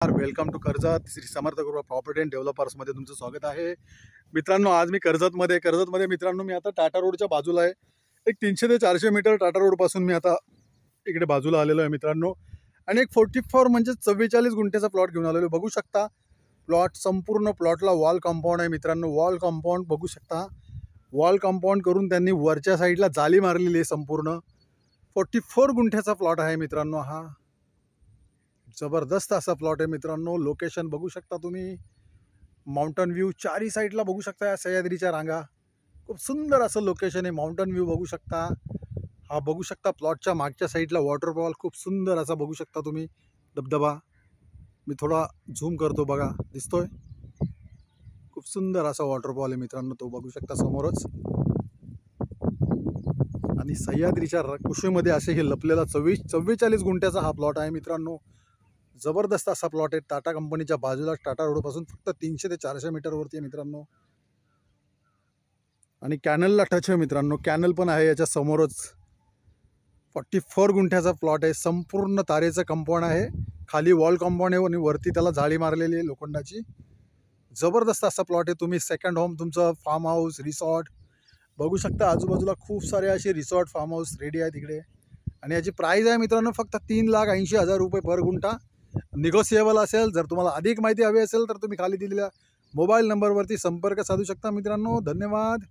Welcome to Karjat Shri Samarth group property and डेव्हलपर्समध्ये तुमचं स्वागत आहे मित्रांनो। आज मी कर्जतमध्ये मित्रांनो मी आता टाटा रोडच्या बाजूला आहे। एक 300 ते 400 मीटर टाटा रोडपासून मी आता इकडे बाजूला आलेलो आहे मित्रांनो। आणि एक 44 म्हणजे 44 गुंठ्याचा प्लॉट घेऊन आलेलो बघू शकता। प्लॉट संपूर्ण प्लॉटला वॉल कंपाऊंड आहे मित्रांनो। वॉल कंपाऊंड बघू शकता। वॉल कंपाऊंड करून त्यांनी वरच्या साईडला जाली मारलेली आहे। संपूर्ण 44 गुंठ्याचा प्लॉट आहे मित्रांनो। हा जबरदस्त असा प्लॉट आहे मित्रांनो। लोकेशन बघू शकता तुम्ही। माउंटन व्ह्यू चारी साईडला बघू शकता। या सह्याद्रीच्या रांगा खूप सुंदर असं लोकेशन आहे। माउंटन व्ह्यू बघू शकता। हा बघू शकता प्लॉटच्या मागच्या साईडला वॉटरफॉल खूप सुंदर असा बघू शकता तुम्ही। धबधबा मी थोडा झूम करतो बघा, दिसतोय खूप सुंदर असा वॉटरफॉल आहे मित्रांनो। तो बघू शकता समोरच। आणि सह्याद्रीच्या कुशीमध्ये असे हे लपलेला 44 गुंठ्याचा हा प्लॉट आहे मित्रांनो। जबरदस्त असा प्लॉट आहे। टाटा कंपनीच्या बाजूला टाटा रोडपासून फक्त 300 ते 400 मीटरवरती आहे मित्रांनो। आणि कॅनलला टच आहे मित्रांनो। कॅनल पण आहे याच्या समोरच। 44 गुंठ्याचा प्लॉट आहे। संपूर्ण तारेचं कंपाऊंड आहे। खाली वॉल कंपाऊंड आहे आणि वरती त्याला जाळी मारलेली आहे लोखंडाची। जबरदस्त असा प्लॉट आहे। तुम्ही सेकंड होम तुमचं फार्म हाऊस रिसॉर्ट बघू शकता। आजूबाजूला खूप सारे असे रिसॉर्ट फार्म हाऊस रेडी आहेत इकडे। आणि याची प्राइस आहे मित्रांनो फक्त 3,80,000 रुपये पर गुंठा। निगोशिएबल असेल। जर तुम्हाला अधिक माहिती हवी असेल तर तुम्ही खाली दिलेल्या मोबाईल नंबरवरती संपर्क साधू शकता मित्रांनो। धन्यवाद।